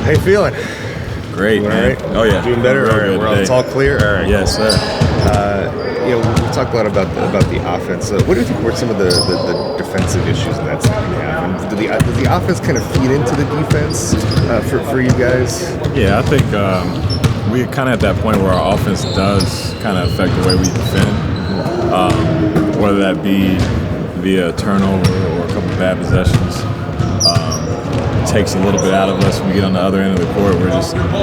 How you feeling? Great, all man. right? Oh, yeah. Doing better? All right. It's all clear? All right. Yes, sir. We talked a lot about the offense. What do you think were some of the defensive issues in that second half? And does the offense kind of feed into the defense for you guys? Yeah, I think we're kind of at that point where our offense does kind of affect the way we defend, whether that be via turnover or a couple of bad possessions. It takes a little bit out of us when we get on the other end of the court.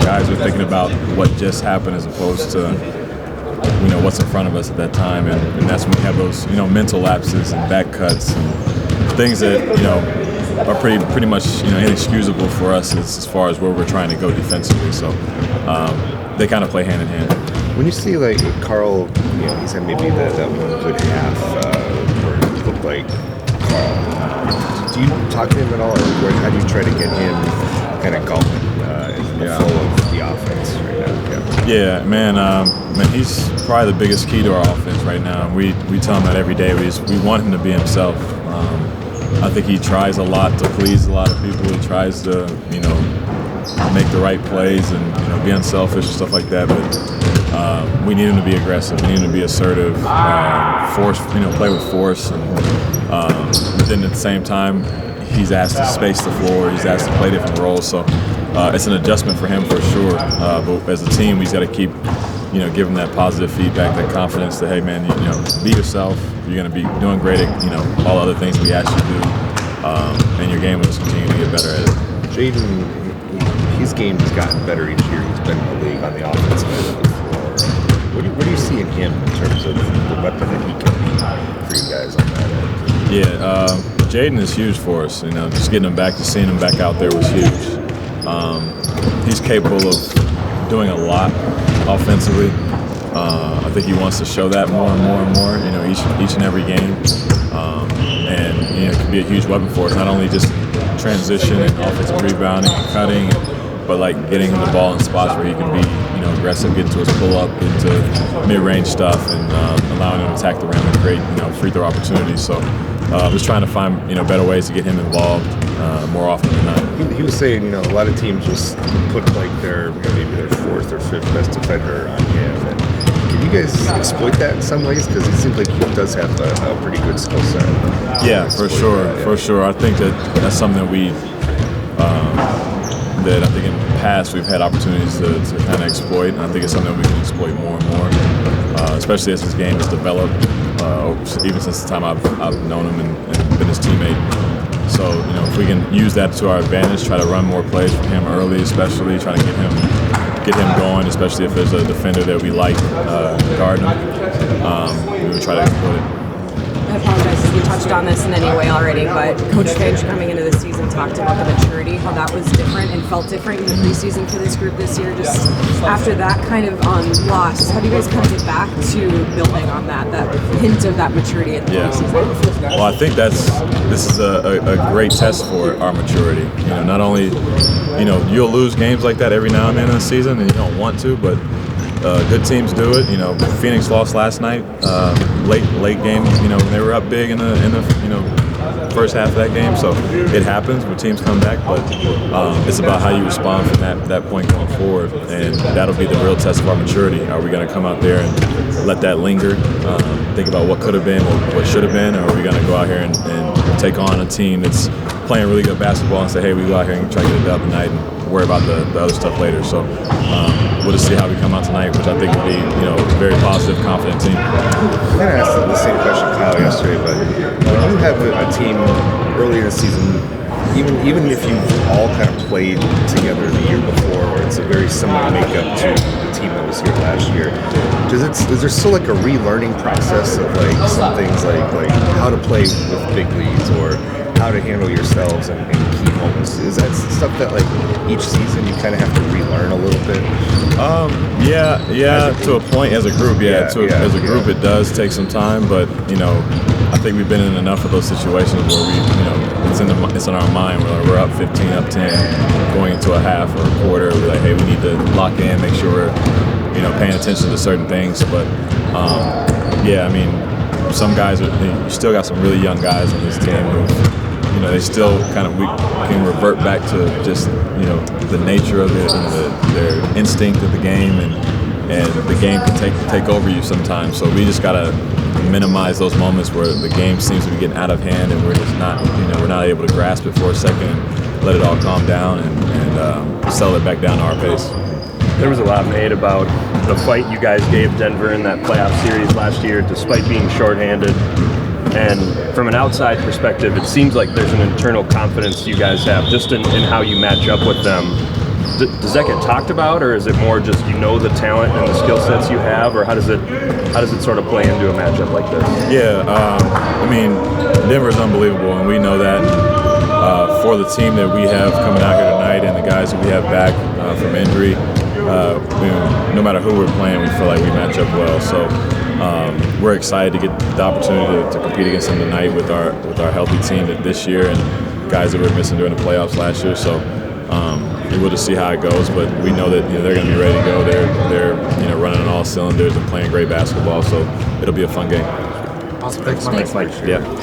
Guys are thinking about what just happened as opposed to what's in front of us at that time, and that's when we have those mental lapses and back cuts and things that are pretty much inexcusable for us as far as where we're trying to go defensively. So they kind of play hand in hand. When you see like Carl, he's had maybe that one good half where it looked like Carl. Do you talk to him at all, or how do you try to get him kind of going in the flow of the offense right now? Yeah, man, he's probably the biggest key to our offense right now. We tell him that every day. We want him to be himself. I think he tries a lot to please a lot of people. He tries to, make the right plays and be unselfish and stuff like that. But we need him to be aggressive. We need him to be assertive, force, play with force. But then at the same time, he's asked to space the floor. He's asked to play different roles. So it's an adjustment for him for sure. But as a team, we've got to keep, give him that positive feedback, that confidence that, hey, man, be yourself. You're going to be doing great at, all other things we ask you to do. And your game will just continue to get better at it. Jaden, his game has gotten better each year. He's been in the league on the offensive end of the floor. What do you see in him in terms of the weapon that he can be for you guys on that end? Yeah, Jaden is huge for us. Just getting him back, just seeing him back out there was huge. He's capable of doing a lot offensively. I think he wants to show that more and more and more, each and every game. And it can be a huge weapon for us, not only just transition and offensive rebounding and cutting, but like getting him the ball in spots where he can be, aggressive, get into his pull-up, into mid-range stuff, and allowing him to attack the rim and create, free throw opportunities. So just trying to find, better ways to get him involved more often than not. He was saying, a lot of teams just put like maybe their fourth or fifth best defender on him. And can you guys exploit that in some ways? Because it seems like he does have a pretty good skill set. Yeah, for sure, for sure. I think that's something that I think in the past we've had opportunities to kind of exploit, and I think it's something we can exploit more and more, especially as his game has developed, even since the time I've known him and been his teammate. So, if we can use that to our advantage, try to run more plays for him early, especially try to get him going, especially if there's a defender that we like guarding him, we would try to exploit it. I apologize if you touched on this in any way already, but Coach Finch coming into the season talked about the maturity, how that was different and felt different in the preseason for this group this year. Just after that kind of loss, how do you guys kind of get back to building on that hint of that maturity in the preseason? Well, I think this is a great test for our maturity. Not only, you'll lose games like that every now and then in the season, and you don't want to, but good teams do it. Phoenix lost last night, late game. When they were up big in the first half of that game. So it happens when teams come back, but it's about how you respond from that point going forward, and that'll be the real test of our maturity. Are we going to come out there and let that linger? Think about what could have been, what should have been, or are we going to go out here and take on a team that's playing really good basketball and say, hey, we go out here and try to get it done tonight and worry about the other stuff later. So we'll just see how we come out tonight, which I think will be, a very positive, confident team. I'm going to ask the same question Kyle yesterday, but when you have a team early in the season, even if you've all kind of played together the year before, or it's a very similar makeup to the team that was here last year, is there still like a relearning process of like some things like how to play with big leads or how to handle yourselves and key moments? Is that stuff that like each season you kind of have to relearn a little bit? Yeah, to a point as a group. As a group, it does take some time, but I think we've been in enough of those situations where we, it's in our mind where we're up 15, up 10, going into a half or a quarter. We're like, hey, we need to lock in, make sure we're paying attention to certain things. But some guys you still got some really young guys on this team who they still we can revert back to just the nature of it, their instinct of the game, and the game can take over you sometimes. So we just gotta minimize those moments where the game seems to be getting out of hand and we're just not we're not able to grasp it for a second and let it all calm down and settle it back down to our pace. There was a lot made about the fight you guys gave Denver in that playoff series last year, despite being shorthanded. And from an outside perspective, it seems like there's an internal confidence you guys have just in how you match up with them. Does that get talked about, or is it more just the talent and the skill sets you have, or how does it sort of play into a matchup like this? Yeah, Denver's unbelievable, and we know that. For the team that we have coming out here tonight and the guys that we have back from injury, no matter who we're playing, we feel like we match up well. So we're excited to get the opportunity to compete against them tonight with our healthy team this year and guys that were missing during the playoffs last year. So we'll just see how it goes, but we know that they're going to be ready to go. They're running on all cylinders and playing great basketball. So it'll be a fun game. Awesome. Thanks. Yeah. Thanks.